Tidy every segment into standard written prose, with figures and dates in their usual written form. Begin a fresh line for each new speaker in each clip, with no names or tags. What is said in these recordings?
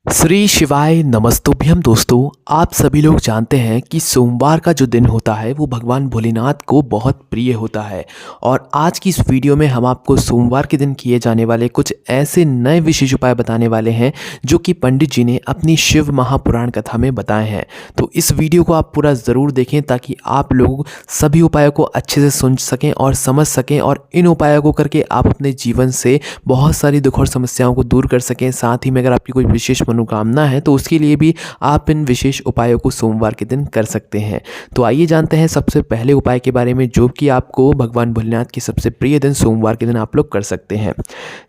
श्री शिवाय नमस्तुभ्यम दोस्तों। आप सभी लोग जानते हैं कि सोमवार का जो दिन होता है वो भगवान भोलेनाथ को बहुत प्रिय होता है। और आज की इस वीडियो में हम आपको सोमवार के दिन किए जाने वाले कुछ ऐसे नए विशेष उपाय बताने वाले हैं जो कि पंडित जी ने अपनी शिव महापुराण कथा में बताए हैं। तो इस वीडियो को आप पूरा ज़रूर देखें ताकि आप लोग सभी उपायों को अच्छे से सुन सकें और समझ सकें और इन उपायों को करके आप अपने जीवन से बहुत सारी दुख और समस्याओं को दूर कर सकें। साथ ही में अगर आपकी कोई विशेष मनोकामना है तो उसके लिए भी आप इन विशेष उपायों को सोमवार के दिन कर सकते हैं। तो आइए जानते हैं सबसे पहले उपाय के बारे में जो कि आपको भगवान भोलेनाथ के सबसे प्रिय दिन सोमवार के दिन आप लोग कर सकते हैं।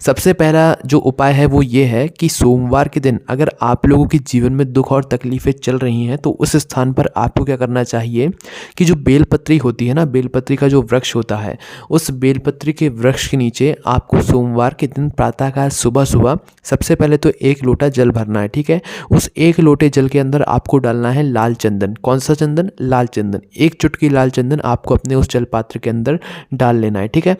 सबसे पहला जो उपाय है वो ये है कि सोमवार के दिन अगर आप लोगों के जीवन में दुख और तकलीफ़ें चल रही हैं तो उस स्थान पर आपको क्या करना चाहिए कि जो बेलपत्री होती है ना, बेलपत्री का जो वृक्ष होता है, उस बेलपत्री के वृक्ष के नीचे आपको सोमवार के दिन प्रातःकाल सुबह सुबह सबसे पहले तो 1 लोटा जल भरना है। ठीक है, उस 1 लोटे जल के अंदर आपको डालना है लाल चंदन। कौन सा चंदन? लाल चंदन। 1 चुटकी लाल चंदन आपको अपने उस जल पात्र के अंदर डाल लेना है। ठीक है,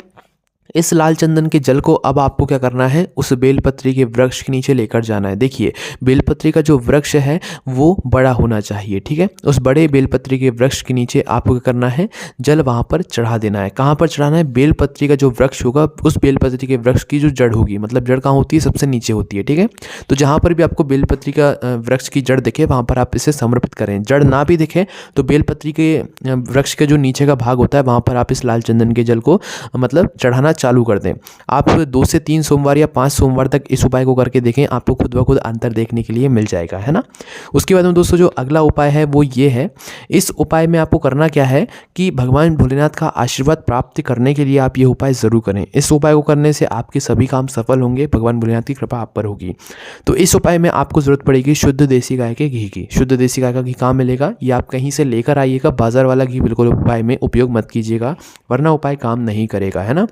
इस लाल चंदन के जल को अब आपको क्या करना है, उस बेलपत्री के वृक्ष के नीचे लेकर जाना है। देखिए, बेलपत्री का जो वृक्ष है वो बड़ा होना चाहिए। ठीक है, उस बड़े बेलपत्री के वृक्ष के नीचे आपको क्या करना है, जल वहाँ पर चढ़ा देना है। कहाँ पर चढ़ाना है? बेलपत्री का जो वृक्ष होगा उस बेलपत्री के वृक्ष की जो जड़ होगी, मतलब जड़ कहाँ होती है? सबसे नीचे होती है। ठीक है, तो जहाँ पर भी आपको बेलपत्री का वृक्ष की जड़ दिखे वहाँ पर आप इसे समर्पित करें। जड़ ना भी दिखे तो बेलपत्री के वृक्ष का जो नीचे का भाग होता है वहाँ पर आप इस लाल चंदन के जल को मतलब चढ़ाना चालू कर दें। आप 2 से 3 सोमवार या 5 सोमवार तक इस उपाय को करके देखें, आपको खुद ब खुद अंतर देखने के लिए मिल जाएगा, है ना। उसके बाद में दोस्तों जो अगला उपाय है वो ये है, इस उपाय में आपको करना क्या है कि भगवान भोलेनाथ का आशीर्वाद प्राप्त करने के लिए आप ये उपाय ज़रूर करें। इस उपाय को करने से आपके सभी काम सफल होंगे, भगवान भोलेनाथ की कृपा आप पर होगी। तो इस उपाय में आपको ज़रूरत पड़ेगी शुद्ध देसी गाय के घी की। शुद्ध देसी गाय का घी कहाँ मिलेगा? ये आप कहीं से लेकर आइएगा। बाजार वाला घी बिल्कुल उपाय में उपयोग मत कीजिएगा, वरना उपाय काम नहीं करेगा, है ना।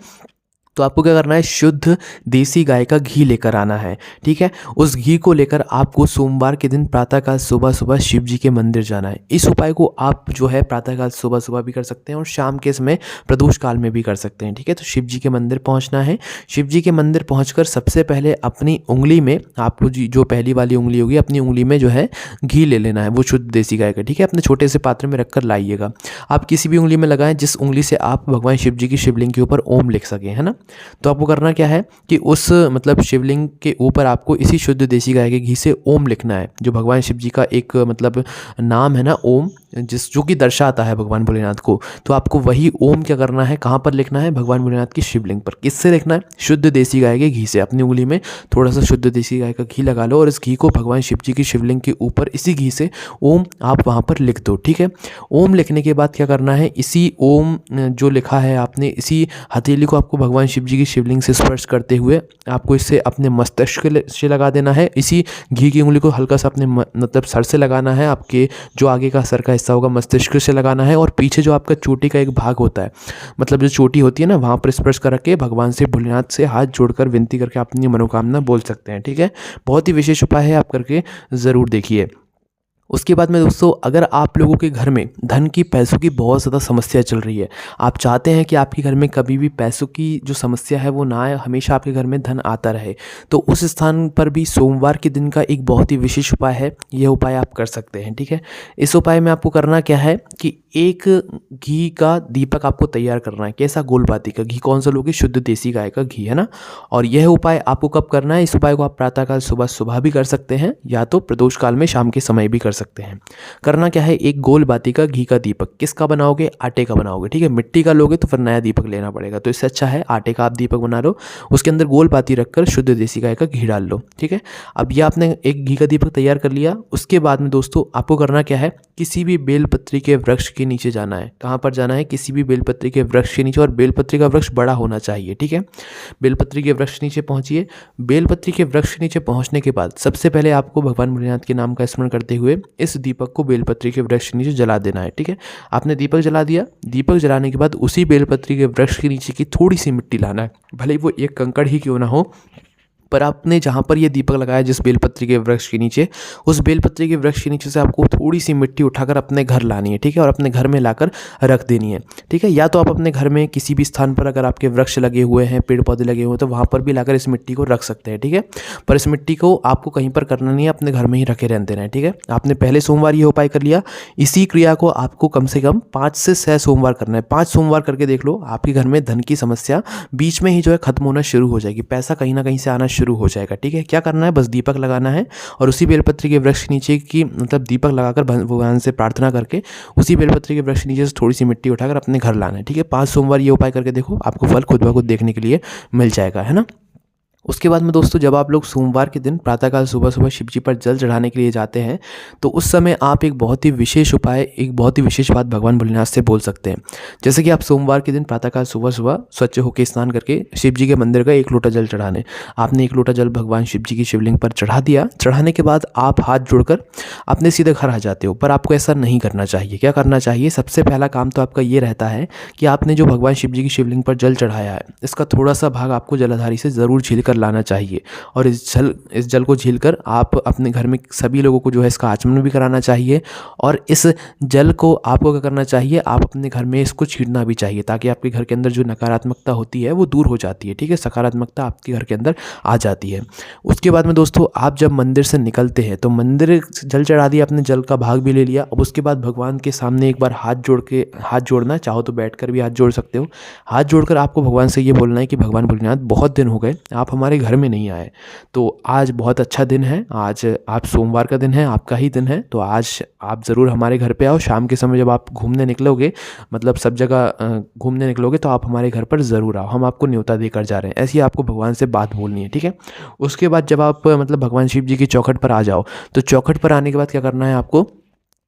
तो आपको क्या करना है, शुद्ध देसी गाय का घी लेकर आना है। ठीक है, उस घी को लेकर आपको सोमवार के दिन प्रातःकाल सुबह सुबह शिव जी के मंदिर जाना है। इस उपाय को आप जो है प्रातःकाल सुबह सुबह भी कर सकते हैं और शाम के समय प्रदोष काल में भी कर सकते हैं। ठीक है, तो शिव जी के मंदिर पहुंचना है। शिव जी के मंदिर पहुंचकर सबसे पहले अपनी उंगली में आपको जो पहली वाली उंगली होगी, अपनी उंगली में जो है घी ले लेना है, वो शुद्ध देसी गाय का। ठीक है, अपने छोटे से पात्र में रखकर लाइएगा। आप किसी भी उंगली में लगाएं जिस उंगली से आप भगवान शिव जी की शिवलिंग के ऊपर ओम लिख सकें, है ना। तो आपको करना क्या है कि उस मतलब शिवलिंग के ऊपर आपको इसी शुद्ध देसी गाय के घी से ओम लिखना है, जो भगवान शिव जी का एक मतलब नाम है ना, ओम, जो कि दर्शाता है भगवान भोलेनाथ को। तो आपको वही ओम क्या करना है, कहाँ पर लिखना है? भगवान भोलेनाथ की शिवलिंग पर। किससे लिखना है? शुद्ध देसी गाय के घी से। अपनी उंगली में थोड़ा सा शुद्ध देसी गाय का घी लगा लो और इस घी को भगवान शिव जी की शिवलिंग के ऊपर इसी घी से ओम आप वहाँ पर लिख दो। ठीक है, ओम लिखने के बाद क्या करना है, इसी ओम जो लिखा है आपने, इसी हथेली को आपको भगवान शिव जी की शिवलिंग से स्पर्श करते हुए आपको इसे अपने मस्तिष्क से लगा देना है। इसी घी की उंगली को हल्का सा अपने मतलब सर से लगाना है, आपके जो आगे का सर का हिस्सा होगा मस्तिष्क से लगाना है, और पीछे जो आपका चोटी का एक भाग होता है, मतलब जो चोटी होती है ना, वहाँ पर स्पर्श करके भगवान से भोलेनाथ से हाथ जोड़कर विनती करके अपनी मनोकामना बोल सकते हैं। ठीक है, बहुत ही विशेष उपाय है, आप करके ज़रूर देखिए। उसके बाद में दोस्तों, अगर आप लोगों के घर में धन की, पैसों की बहुत ज़्यादा समस्या चल रही है, आप चाहते हैं कि आपके घर में कभी भी पैसों की जो समस्या है वो ना आए, हमेशा आपके घर में धन आता रहे, तो उस स्थान पर भी सोमवार के दिन का एक बहुत ही विशेष उपाय है। यह उपाय आप कर सकते हैं। ठीक है, इस उपाय में आपको करना क्या है कि एक घी का दीपक आपको तैयार करना है। कैसा? गोलबाती का घी। कौन सा लोगे? शुद्ध देसी गाय का घी, है ना। और यह उपाय आपको कब करना है? इस उपाय को आप प्रातःकाल सुबह सुबह भी कर सकते हैं या तो प्रदोष काल में शाम के समय भी कर सकते हैं। करना क्या है, एक गोल बाती का घी का दीपक। किसका बनाओगे? आटे का बनाओगे। ठीक है, मिट्टी का लोगे तो फिर नया दीपक लेना पड़ेगा, तो इससे अच्छा है आटे का आप दीपक बना लो, उसके अंदर गोल बाती रखकर शुद्ध देसी गाय का घी डाल लो। ठीक है, अब ये आपने एक घी का दीपक तैयार कर लिया। उसके बाद में दोस्तों आपको करना क्या है, किसी भी बेलपत्री के वृक्ष के नीचे जाना है। कहाँ पर जाना है? किसी भी बेलपत्री के वृक्ष के नीचे, और बेलपत्री का वृक्ष बड़ा होना चाहिए। ठीक है, बेलपत्री के वृक्ष नीचे पहुंचिए। बेलपत्री के वृक्ष के नीचे पहुंचने के बाद सबसे पहले आपको भगवान भोलेनाथ के नाम का स्मरण करते हुए इस दीपक को बेलपत्री के वृक्ष के नीचे जला देना है। ठीक है, आपने दीपक जला दिया। दीपक जलाने के बाद उसी बेलपत्री के वृक्ष के नीचे की थोड़ी सी मिट्टी लाना है, भले ही वो एक कंकड़ ही क्यों ना हो, पर आपने जहाँ पर ये दीपक लगाया जिस बेलपत्री के वृक्ष के नीचे, उस बेलपत्री के वृक्ष के नीचे से आपको थोड़ी सी मिट्टी उठाकर अपने घर लानी है, ठीक है, और अपने घर में लाकर रख देनी है, ठीक है। या तो आप अपने घर में किसी भी स्थान पर अगर आपके वृक्ष लगे हुए हैं, पेड़ पौधे लगे हुए हैं, तो वहाँ पर भी लाकर इस मिट्टी को रख सकते हैं, ठीक है। पर इस मिट्टी को आपको कहीं पर करना नहीं है, अपने घर में ही रखे रहने देना है, ठीक है। आपने पहले सोमवार ये उपाय कर लिया, इसी क्रिया को आपको कम से कम 5 से 6 सोमवार करना है। 5 सोमवार करके देख लो, आपके घर में धन की समस्या बीच में ही जो है खत्म होना शुरू हो जाएगी, पैसा कहीं ना कहीं से आना शुरू हो जाएगा, ठीक है। क्या करना है, बस दीपक लगाना है और उसी बेलपत्री के वृक्ष के नीचे की मतलब दीपक लगाकर भगवान से प्रार्थना करके उसी बेलपत्री के वृक्ष के नीचे से थोड़ी सी मिट्टी उठाकर अपने घर लाना है, ठीक है। 5 सोमवार ये उपाय करके देखो, आपको फल खुद ब खुद देखने के लिए मिल जाएगा, है ना। उसके बाद में दोस्तों, जब आप लोग सोमवार के दिन प्रातःकाल सुबह सुबह शिव जी पर जल चढ़ाने के लिए जाते हैं, तो उस समय आप एक बहुत ही विशेष उपाय, एक बहुत ही विशेष बात भगवान भोलेनाथ से बोल सकते हैं। जैसे कि आप सोमवार के दिन प्रातःकाल सुबह सुबह स्वच्छ होकर स्नान करके शिव जी के मंदिर का 1 लोटा जल चढ़ाने, आपने 1 लोटा जल भगवान शिव जी की शिवलिंग पर चढ़ा दिया। चढ़ाने के बाद आप हाथ जोड़कर अपने सीधे घर आ जाते हो, पर आपको ऐसा नहीं करना चाहिए। क्या करना चाहिए, सबसे पहला काम तो आपका ये रहता है कि आपने जो भगवान शिव जी की शिवलिंग पर जल चढ़ाया है, इसका थोड़ा सा भाग आपको जलाधारी से ज़रूर झील कर लाना चाहिए। और इस जल को झीलकर आप अपने घर में सभी लोगों को जो है इसका आचमन भी कराना चाहिए। और इस जल को आपको क्या करना चाहिए, आप अपने घर में इसको छींटना भी चाहिए, ताकि आपके घर के अंदर जो नकारात्मकता होती है वो दूर हो जाती है, ठीक है। सकारात्मकता आपके घर के अंदर आ जाती है। उसके बाद में दोस्तों, आप जब मंदिर से निकलते हैं तो मंदिर जल चढ़ा दिया, अपने जल का भाग भी ले लिया। अब उसके बाद भगवान के सामने एक बार हाथ जोड़ना, चाहो तो बैठकर भी हाथ जोड़ सकते हो। हाथ जोड़कर आपको भगवान से ये बोलना है कि भगवान भोलेनाथ, बहुत दिन हो गए आप हमारे घर में नहीं आए, तो आज बहुत अच्छा दिन है, आज आप सोमवार का दिन है, आपका ही दिन है, तो आज आप ज़रूर हमारे घर पे आओ। शाम के समय जब आप घूमने निकलोगे, मतलब सब जगह घूमने निकलोगे, तो आप हमारे घर पर ज़रूर आओ, हम आपको न्योता देकर जा रहे हैं। ऐसी आपको भगवान से बात बोलनी है, ठीक है। उसके बाद जब आप मतलब भगवान शिव जी की चौखट पर आ जाओ, तो चौखट पर आने के बाद क्या करना है, आपको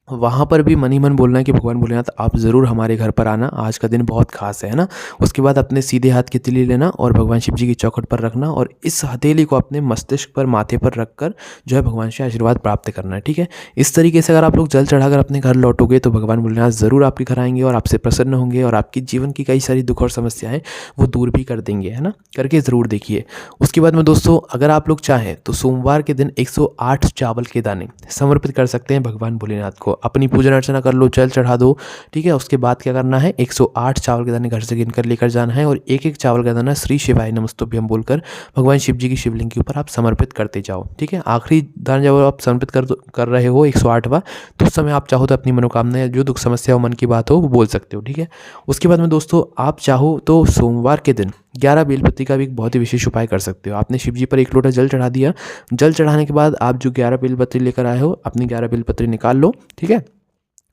वहाँ पर भी मन ही मन बोलना है कि भगवान भोलेनाथ, आप ज़रूर हमारे घर पर आना, आज का दिन बहुत खास है ना। उसके बाद अपने सीधे हाथ की तिली लेना और भगवान शिव जी की चौखट पर रखना, और इस हथेली को अपने मस्तिष्क पर, माथे पर रखकर जो है भगवान से आशीर्वाद प्राप्त करना है, ठीक है। इस तरीके से अगर आप लोग जल चढ़ाकर अपने घर लौटोगे तो भगवान भोलेनाथ ज़रूर आपके घर आएंगे और आपसे प्रसन्न होंगे, और आपकी जीवन की कई सारी दुख और समस्याएँ वो दूर भी कर देंगे, है ना। करके ज़रूर देखिए। उसके बाद में दोस्तों, अगर आप लोग चाहें तो सोमवार के दिन 108 चावल के दाने समर्पित कर सकते हैं भगवान भोलेनाथ को। अपनी पूजन अर्चना कर लो, जल चढ़ा दो, ठीक है। उसके बाद क्या करना है, 108 चावल के दाने घर से गिनकर लेकर जाना है, और एक एक चावल का दाना श्री शिवाय नमस्तुभ्यम बोलकर भगवान शिव जी की शिवलिंग के ऊपर आप समर्पित करते जाओ, ठीक है। आखिरी दान जब आप समर्पित कर रहे हो 108वां, तो उस समय आप चाहो तो अपनी मनोकामना या जो दुख समस्या हो, मन की बात हो, वो बोल सकते हो, ठीक है। उसके बाद में दोस्तों, आप चाहो तो सोमवार के दिन 11 बेलपत्ती का भी एक बहुत ही विशेष उपाय कर सकते हो। आपने शिव जी पर 1 लोटा जल चढ़ा दिया, जल चढ़ाने के बाद आप जो 11 बेलपत्री लेकर आए हो, अपनी 11 बेलपत्री निकाल लो, ठीक है।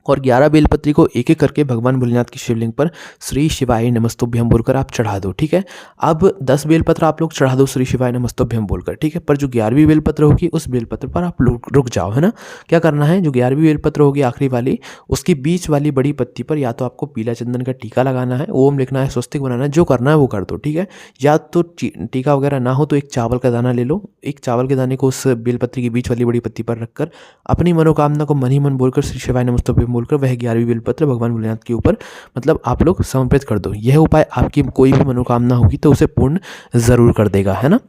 और 11 बेलपत्री को एक एक करके भगवान भोलेनाथ की शिवलिंग पर श्री शिवाय नमस्तुभ्यम बोलकर आप चढ़ा दो, ठीक है। अब 10 बेलपत्र आप लोग चढ़ा दो श्री शिवाय नमस्तुभ्यम बोलकर, ठीक है। पर जो 11वीं बेलपत्र होगी, उस बेलपत्र पर आप रुक जाओ, है ना। क्या करना है, जो 11वीं बेलपत्र होगी आखिरी वाली, उसकी बीच वाली बड़ी पत्ती पर या तो आपको पीला चंदन का टीका लगाना है, ओम लिखना है, स्वस्तिक बनाना है, जो करना है वो कर दो, ठीक है। या तो टीका वगैरह ना हो तो एक चावल का दाना ले लो, एक चावल के दाने को उस बेलपत्री की बीच वाली बड़ी पत्ती पर रखकर अपनी मनोकामना को मन ही मन बोलकर श्री शिवाय नमस्तुभ्यम बोलकर वह 11वीं बेलपत्र भगवान भोलेनाथ के ऊपर मतलब आप लोग समर्पित कर दो। यह उपाय आपकी कोई भी मनोकामना होगी तो उसे पूर्ण ज़रूर कर देगा, है ना।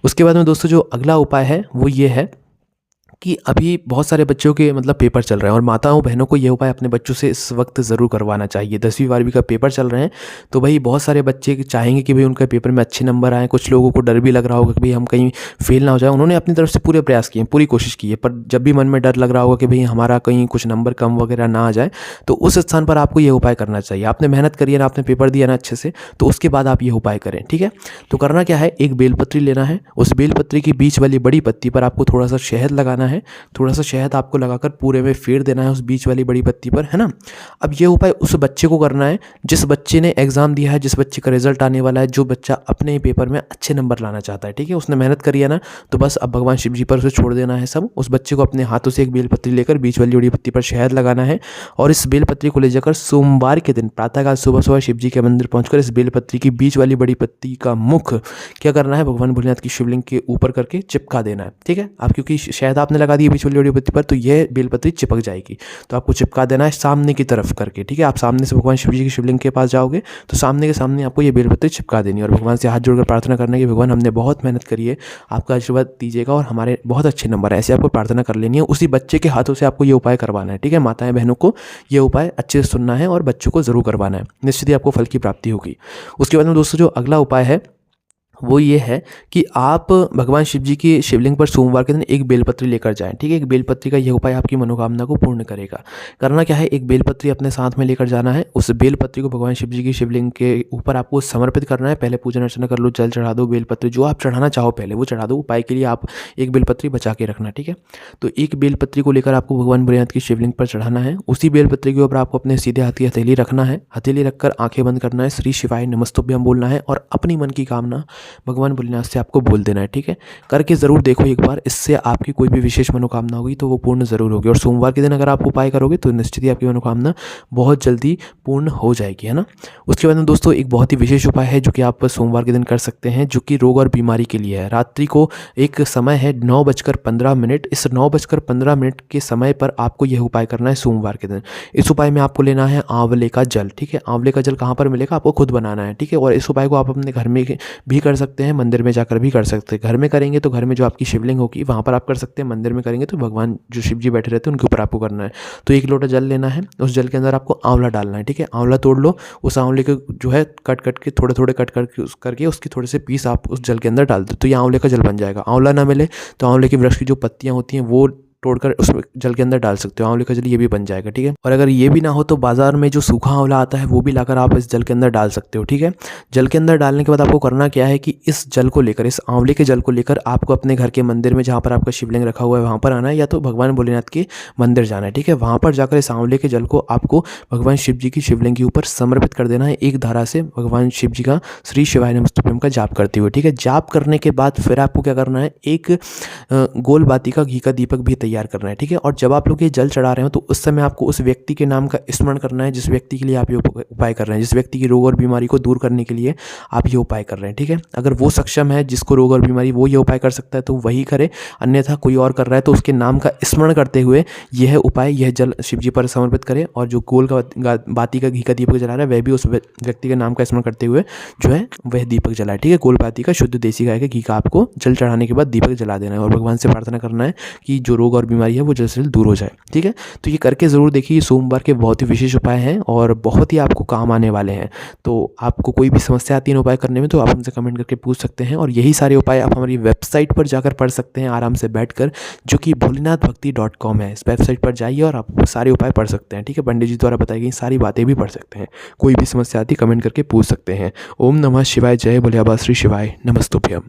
उसके बाद में दोस्तों, जो अगला उपाय है वो ये है कि अभी बहुत सारे बच्चों के मतलब पेपर चल रहे हैं, और माताओं बहनों को ये उपाय अपने बच्चों से इस वक्त ज़रूर करवाना चाहिए। 10वीं 12वीं का पेपर चल रहे हैं, तो भाई बहुत सारे बच्चे चाहेंगे कि भाई उनके पेपर में अच्छे नंबर आएँ। कुछ लोगों को डर भी लग रहा होगा कि भाई हम कहीं फेल ना हो जाए। उन्होंने अपनी तरफ से पूरे प्रयास किए, पूरी कोशिश की है, पर जब भी मन में डर लग रहा होगा कि भाई हमारा कहीं कुछ नंबर कम वगैरह ना आ जाए, तो उस स्थान पर आपको ये उपाय करना चाहिए। आपने मेहनत करी है ना, आपने पेपर दिया ना अच्छे से, तो उसके बाद आप ये उपाय करें, ठीक है। तो करना क्या है, एक बेलपत्री लेना है, उस बेलपत्री की बीच वाली बड़ी पत्ती पर आपको थोड़ा सा शहद लगाना है, थोड़ा सा शहद आपको लगाकर पूरे में फेर देना है उस बीच वाली बड़ी पत्ती पर, है ना। अब ये उपाय उस बच्चे को करना है जिस बच्चे ने एग्जाम दिया है, जिस बच्चे का रिजल्ट आने वाला है, जो बच्चा अपने ही पेपर में अच्छे नंबर लाना चाहता है, ठीक है। उसने मेहनत करी है ना, तो बस अब भगवान शिव जी पर उसे छोड़ देना है सब। उस बच्चे को अपने हाथों से एक बेलपत्री लेकर बीच वाली बड़ी पत्ती पर शहद लगाना है, और इस बेलपत्री को ले जाकर सोमवार के दिन प्रातःकाल सुबह सुबह शिव जी के मंदिर पहुंचकर इस बेलपत्री की बीच वाली बड़ी पत्ती का मुख क्या करना है, भगवान भोलेनाथ की शिवलिंग के ऊपर करके चिपका देना है, ठीक है। आप क्योंकि शहद आपने आपने लगा दी बीच वाली बड़ी पत्ती पर, तो यह बेलपत्री चिपक जाएगी। तो आपको चिपका देना है सामने की तरफ करके, ठीक है। आप सामने से भगवान शिव जी की शिवलिंग के पास जाओगे तो सामने के सामने आपको ये बेलपत्री चिपका देनी है और भगवान से हाथ जोड़कर प्रार्थना करना है कि भगवान हमने बहुत मेहनत करी है, आपका आशीर्वाद दीजिएगा और हमारे बहुत अच्छे नंबर है, ऐसे आपको प्रार्थना कर लेनी है। उसी बच्चे के हाथों से आपको ये उपाय करवाना है, ठीक है। माताएं बहनों को ये उपाय अच्छे से सुनना है और बच्चों को जरूर करवाना है, निश्चित ही आपको फल की प्राप्ति होगी। उसके बाद में दोस्तों जो अगला उपाय है वो ये है कि आप भगवान शिव जी की शिवलिंग पर सोमवार के दिन एक बेलपत्री लेकर जाएं, ठीक है। एक बेलपत्री का यह उपाय आपकी मनोकामना को पूर्ण करेगा। करना क्या है, एक बेलपत्री अपने साथ में लेकर जाना है। उस बेलपत्री को भगवान शिव जी की शिवलिंग के ऊपर आपको समर्पित करना है। पहले पूजन अर्चना कर लो, जल चढ़ा दो, बेलपत्री जो आप चढ़ाना चाहो पहले वो चढ़ा दो। उपाय के लिए आप एक बेलपत्री बचा के रखना, ठीक है। तो एक बेलपत्री को लेकर आपको भगवान भोलेनाथ की शिवलिंग पर चढ़ाना है। उसी बेलपत्री के ऊपर आपको अपने सीधे हाथ की हथेली रखना है। हथेली रखकर आंखें बंद करना है, श्री शिवाय नमस्तुभ्यम बोलना है और अपनी मन की कामना भगवान भोलेनाथ से आपको बोल देना है, ठीक है। करके ज़रूर देखो एक बार, इससे आपकी कोई भी विशेष मनोकामना होगी तो वो पूर्ण ज़रूर होगी। और सोमवार के दिन अगर आप उपाय करोगे तो निश्चित ही आपकी मनोकामना बहुत जल्दी पूर्ण हो जाएगी, है ना। उसके बाद में दोस्तों एक बहुत ही विशेष उपाय है जो कि आप सोमवार के दिन कर सकते हैं, जो कि रोग और बीमारी के लिए है। रात्रि को एक समय है 9:15। इस 9:15 के समय पर आपको यह उपाय करना है सोमवार के दिन। इस उपाय में आपको लेना है आंवले का जल, ठीक है। आंवले का जल कहाँ पर मिलेगा, आपको खुद बनाना है, ठीक है। और इस उपाय को आप अपने घर में भी कर सकते हैं, मंदिर में जाकर भी कर सकते हैं। घर में करेंगे तो घर में जो आपकी शिवलिंग होगी वहाँ पर आप कर सकते हैं। मंदिर में करेंगे तो भगवान जो शिव जी बैठे रहते हैं उनके ऊपर आपको करना है। तो 1 लोटा जल लेना है, उस जल के अंदर आपको आंवला डालना है, ठीक है। आंवला तोड़ लो, उस आंवले को जो है कट के थोड़े कट करके उसके थोड़े से पीस आप उस जल के अंदर डाल दो, तो ये आंवले का जल बन जाएगा। आंवला ना मिले तो आंवले के वृक्ष की जो पत्तियाँ होती हैं वो तोड़कर उस जल के अंदर डाल सकते हो, आंवले का जल ये भी बन जाएगा, ठीक है। और अगर ये भी ना हो तो बाजार में जो सूखा आंवला आता है वो भी लाकर आप इस जल के अंदर डाल सकते हो, ठीक है। जल के अंदर डालने के बाद आपको करना क्या है कि इस जल को लेकर, इस आंवले के जल को लेकर आपको अपने घर के मंदिर में जहाँ पर आपका शिवलिंग रखा हुआ है वहाँ पर आना है, या तो भगवान भोलेनाथ के मंदिर जाना है, ठीक है। वहाँ पर जाकर इस आंवले के जल को आपको भगवान शिव जी की शिवलिंग के ऊपर समर्पित कर देना है, एक धारा से भगवान शिव जी का श्री शिवाय नमस्तुभ्यम का जाप करते हुए, ठीक है। जाप करने के बाद फिर आपको क्या करना है, एक गोल बाती का घी का दीपक भी तैयार करना है, ठीक है। और जब आप लोग ये जल चढ़ा रहे हो तो उस समय आपको उस व्यक्ति के नाम का स्मरण करना है जिस व्यक्ति के लिए आप ये उपाय कर रहे हैं, जिस व्यक्ति की रोग और बीमारी को दूर करने के लिए आप ये उपाय कर रहे हैं, ठीक है। अगर वो सक्षम है जिसको रोग और बीमारी, वो ये उपाय कर सकता है तो वही करे, अन्यथा कोई और कर रहा है तो उसके नाम का स्मरण करते हुए यह उपाय, यह जल शिव जी पर समर्पित करे। और जो गोल का बाती का घी का दीपक जला रहा है वह भी उस व्यक्ति के नाम का स्मरण करते हुए जो है वह दीपक जलाए, ठीक है। गोल बाती का शुद्ध देसी गाय के घी का आपको जल चढ़ाने के बाद दीपक जला देना है और भगवान से प्रार्थना करना है कि जो रोग और बीमारी है वो जल्द से जल्द दूर हो जाए, ठीक है। तो ये करके ज़रूर देखिए, सोमवार के बहुत ही विशेष उपाय हैं और बहुत ही आपको काम आने वाले हैं। तो आपको कोई भी समस्या आती है उपाय करने में तो आप हमसे कमेंट करके पूछ सकते हैं। और यही सारे उपाय आप हमारी वेबसाइट पर जाकर पढ़ सकते हैं आराम से बैठकर, जो कि भोलेनाथभक्ति.com है। इस वेबसाइट पर जाइए और आप सारे उपाय पढ़ सकते हैं, ठीक है। पंडित जी द्वारा बताई गई सारी बातें भी पढ़ सकते हैं। कोई भी समस्या आती कमेंट करके पूछ सकते हैं। ओम नमः शिवाय, जय भोले बाबा, श्री शिवाय नमस्तुभ्यम।